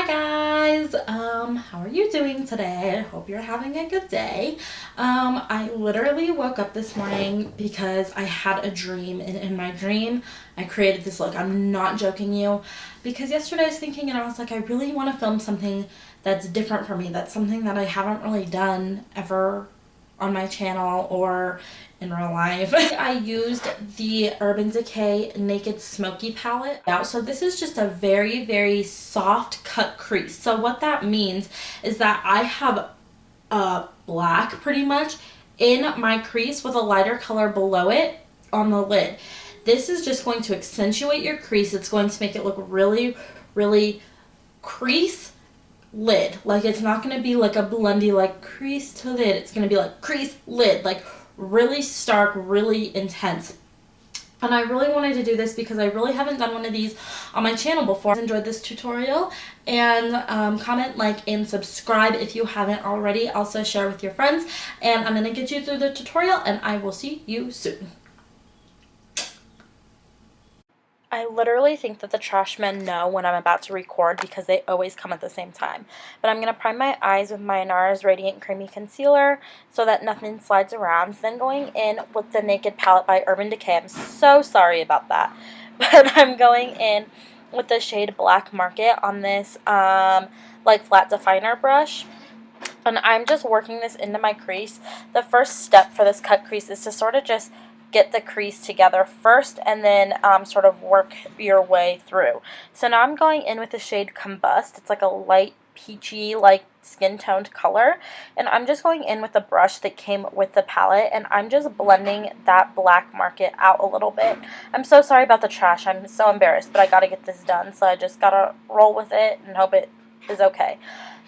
guys, how are you doing today? I hope you're having a good day. I literally woke up this morning because I had a dream, and in my dream I created this look. I'm not joking you, because yesterday I was thinking and I was like, I really want to film something that's different for me. That's something that I haven't really done ever on my channel or in real life. I used the Urban Decay Naked Smoky palette. So this is just a very, very soft cut crease. So what that means is that I have black pretty much in my crease with a lighter color below it on the lid. This is just going to accentuate your crease. It's going to make it look really, really crease lid. Like, it's not going to be like a blendy like crease to lid. It's going to be like crease lid, like really stark, really intense. And I really wanted to do this because I really haven't done one of these on my channel before. Enjoyed this tutorial, and comment, like, and subscribe if you haven't already. Also share with your friends, and I'm going to get you through the tutorial, and I will see you soon. I literally think that the trash men know when I'm about to record because they always come at the same time. But I'm going to prime my eyes with my Nars Radiant Creamy Concealer so that nothing slides around. Then going in with the Naked Palette by Urban Decay. I'm so sorry about that. But I'm going in with the shade Black Market on this like flat definer brush. And I'm just working this into my crease. The first step for this cut crease is to sort of just get the crease together first, and then sort of work your way through. So now I'm going in with the shade Combust. It's like a light peachy, like skin toned color, and I'm just going in with the brush that came with the palette, and I'm just blending that Black Market out a little bit. I'm so sorry about the trash. I'm so embarrassed, but I gotta get this done, so I just gotta roll with it and hope it is okay.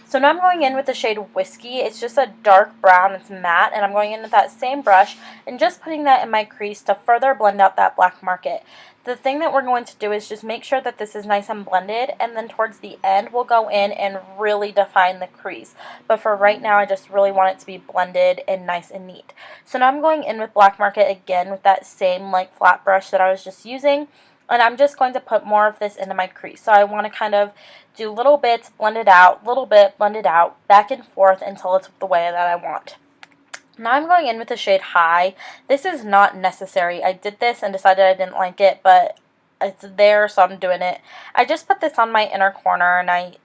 So now I'm going in with the shade Whiskey. It's just a dark brown. It's matte. And I'm going in with that same brush and just putting that in my crease to further blend out that Black Market. The thing that we're going to do is just make sure that this is nice and blended. And then towards the end, we'll go in and really define the crease. But for right now, I just really want it to be blended and nice and neat. So now I'm going in with Black Market again with that same like flat brush that I was just using. And I'm just going to put more of this into my crease. So I want to kind of do little bits, blend it out, little bit, blend it out, back and forth until it's the way that I want. Now I'm going in with the shade High. This is not necessary. I did this and decided I didn't like it, but it's there, so I'm doing it. I just put this on my inner corner, and I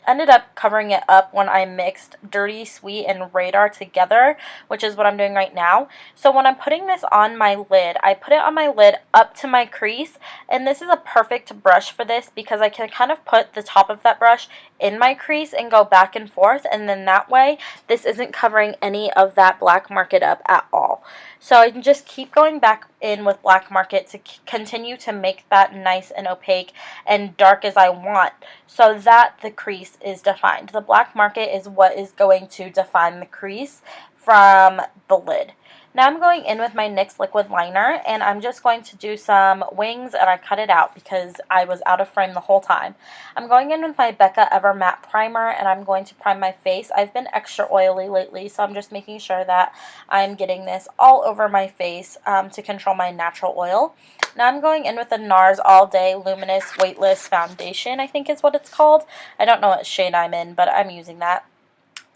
ended up covering it up when I mixed Dirtysweet and Radar together, which is what I'm doing right now. So when I'm putting this on my lid, I put it on my lid up to my crease, and this is a perfect brush for this because I can kind of put the top of that brush in my crease and go back and forth, and then that way this isn't covering any of that Black Market up at all. So I can just keep going back in with Black Market to continue to make that nice and opaque and dark as I want, so that the crease is defined. The Black Market is what is going to define the crease from the lid. Now I'm going in with my NYX liquid liner, and I'm just going to do some wings, and I cut it out because I was out of frame the whole time. I'm going in with my Becca Ever Matte Primer, and I'm going to prime my face. I've been extra oily lately, so I'm just making sure that I'm getting this all over my face to control my natural oil. Now I'm going in with the Nars All Day Luminous Weightless Foundation, I think is what it's called. I don't know what shade I'm in, but I'm using that.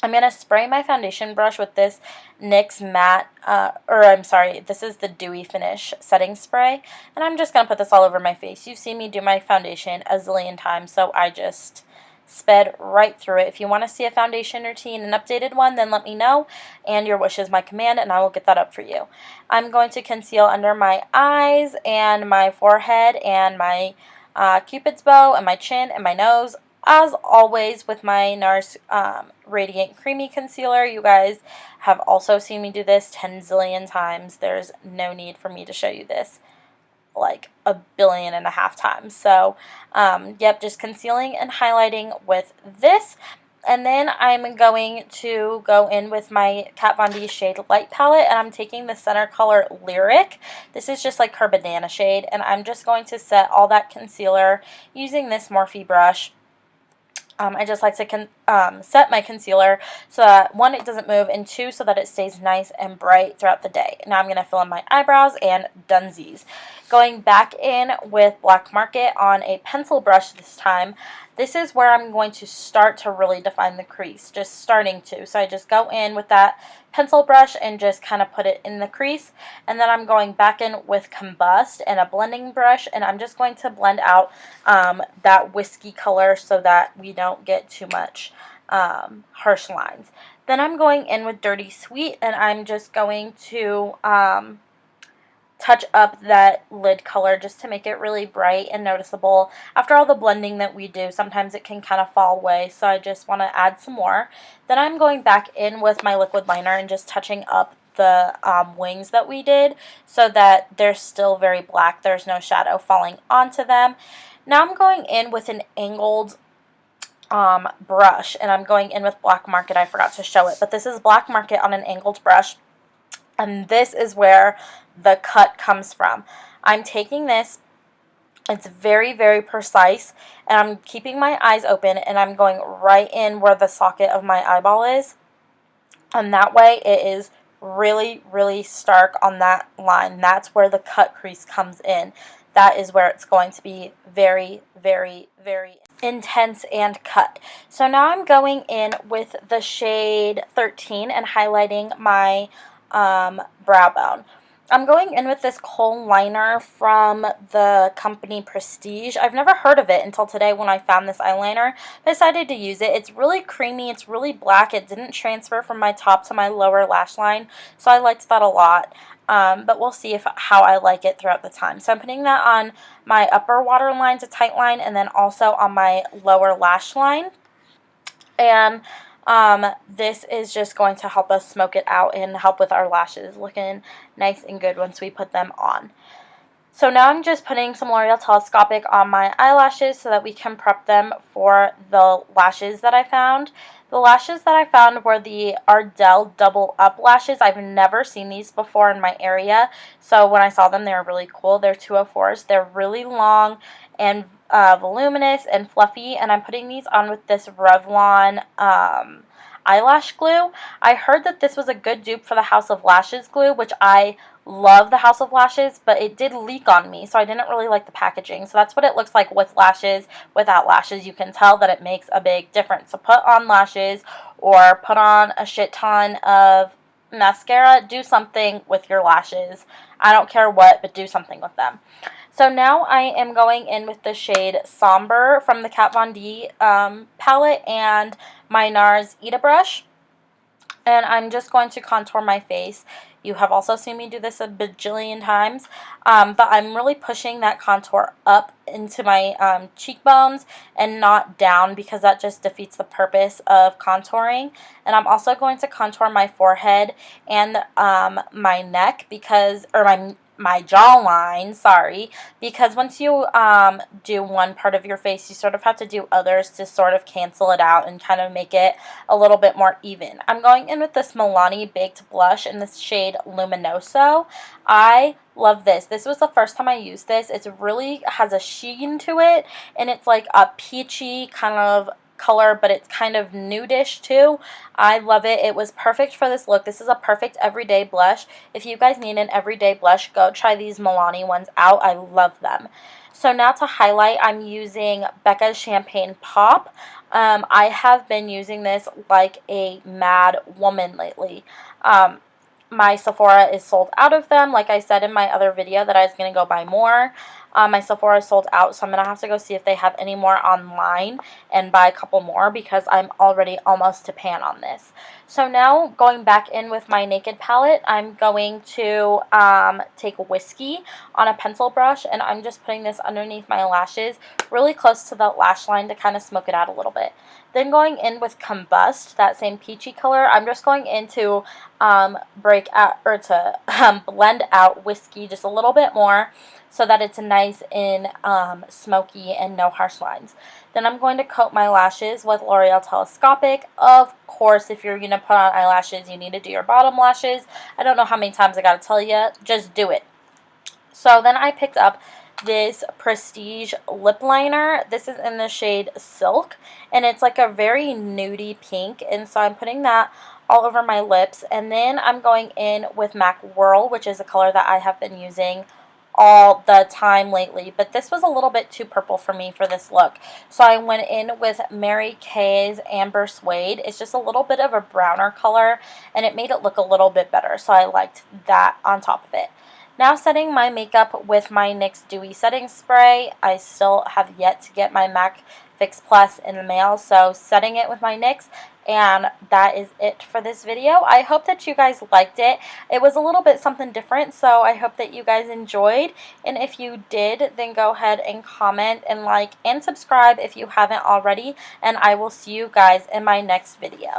I'm going to spray my foundation brush with this NYX matte, this is the Dewy Finish setting spray, and I'm just going to put this all over my face. You've seen me do my foundation a zillion times, so I just sped right through it. If you want to see a foundation routine, an updated one, then let me know, and your wish is my command, and I will get that up for you. I'm going to conceal under my eyes and my forehead and my cupid's bow and my chin and my nose, as always with my Nars Radiant Creamy Concealer. You guys have also seen me do this 10 zillion times. There's no need for me to show you this like 1.5 billion times. So, yep, just concealing and highlighting with this. And then I'm going to go in with my Kat Von D shade Light palette, and I'm taking the center color Lyric. This is just like her banana shade, and I'm just going to set all that concealer using this Morphe brush. I just like to set my concealer so that, one, it doesn't move, and two, so that it stays nice and bright throughout the day. Now I'm going to fill in my eyebrows and dunsies. Going back in with Black Market on a pencil brush this time this is where I'm going to start to really define the crease, just starting to. So I just go in with that pencil brush and just kind of put it in the crease, and then I'm going back in with Combust and a blending brush, and I'm just going to blend out that whiskey color so that we don't get too much harsh lines. Then I'm going in with Dirtysweet, and I'm just going to touch up that lid color just to make it really bright and noticeable. After all the blending that we do, sometimes it can kind of fall away, so I just want to add some more. Then I'm going back in with my liquid liner and just touching up the wings that we did so that they're still very black. There's no shadow falling onto them. Now I'm going in with an angled brush, and I'm going in with Black Market. I forgot to show it, but this is Black Market on an angled brush, and this is where the cut comes from. I'm taking this, it's very, very precise, and I'm keeping my eyes open, and I'm going right in where the socket of my eyeball is, and that way it is really, really stark on that line. That's where the cut crease comes in. That is where it's going to be very, very, very intense and cut. So now I'm going in with the shade 13 and highlighting my brow bone. I'm going in with this Kohl liner from the company Prestige. I've never heard of it until today when I found this eyeliner. I decided to use it. It's really creamy. It's really black. It didn't transfer from my top to my lower lash line, so I liked that a lot. But we'll see how I like it throughout the time. So I'm putting that on my upper waterline to tight line, and then also on my lower lash line. And this is just going to help us smoke it out and help with our lashes looking nice and good once we put them on. So now I'm just putting some L'Oreal Telscopic on my eyelashes so that we can prep them for the lashes that I found. The lashes that I found were the Ardell double up lashes. I've never seen these before in my area, so when I saw them, they were really cool. They're 204s. They're really long and voluminous and fluffy, and I'm putting these on with this Revlon eyelash glue. I heard that this was a good dupe for the House of Lashes glue, which I love the House of Lashes, but it did leak on me, so I didn't really like the packaging. So that's what it looks like with lashes. Without lashes, you can tell that it makes a big difference. So put on lashes or put on a shit ton of mascara. Do something with your lashes. I don't care what, but do something with them. So now I am going in with the shade Sombre from the Kat Von D palette and my Nars Ita brush. And I'm just going to contour my face. You have also seen me do this a bajillion times, but I'm really pushing that contour up into my cheekbones and not down, because that just defeats the purpose of contouring. And I'm also going to contour my forehead and my neck, because, or my jawline, sorry, because once you do one part of your face, you sort of have to do others to sort of cancel it out and kind of make it a little bit more even. I'm going in with this Milani Baked Blush in this shade Luminoso. I love this. This was the first time I used this. It really has a sheen to it, and it's like a peachy kind of color, but it's kind of nudish too. I love it. It was perfect for this look. This is a perfect everyday blush. If you guys need an everyday blush, go try these Milani ones out. I love them. So now to highlight, I'm using Becca's Champagne Pop. I have been using this like a mad woman lately. My Sephora is sold out of them. Like I said in my other video that I was going to go buy more. My Sephora is sold out, so I'm going to have to go see if they have any more online and buy a couple more, because I'm already almost to pan on this. So now going back in with my Naked palette, I'm going to take Whiskey on a pencil brush, and I'm just putting this underneath my lashes really close to the lash line to kind of smoke it out a little bit. Then going in with Combust, that same peachy color, I'm just going in to blend out Whiskey just a little bit more so that it's nice and smoky and no harsh lines. Then I'm going to coat my lashes with L'Oreal Telscopic. Of course, if you're going to put on eyelashes, you need to do your bottom lashes. I don't know how many times I got to tell you, just do it. So then I picked up this Prestige lip liner. This is in the shade Silk, and it's like a very nudie pink, and so I'm putting that all over my lips. And then I'm going in with MAC Whirl, which is a color that I have been using all the time lately, but this was a little bit too purple for me for this look. So I went in with Mary Kay's Amber Suede. It's just a little bit of a browner color, and it made it look a little bit better, so I liked that on top of it. Now setting my makeup with my NYX Dewy Setting Spray. I still have yet to get my MAC Fix Plus in the mail, so setting it with my NYX, and that is it for this video. I hope that you guys liked it. It was a little bit something different, so I hope that you guys enjoyed, and if you did, then go ahead and comment and like and subscribe if you haven't already, and I will see you guys in my next video.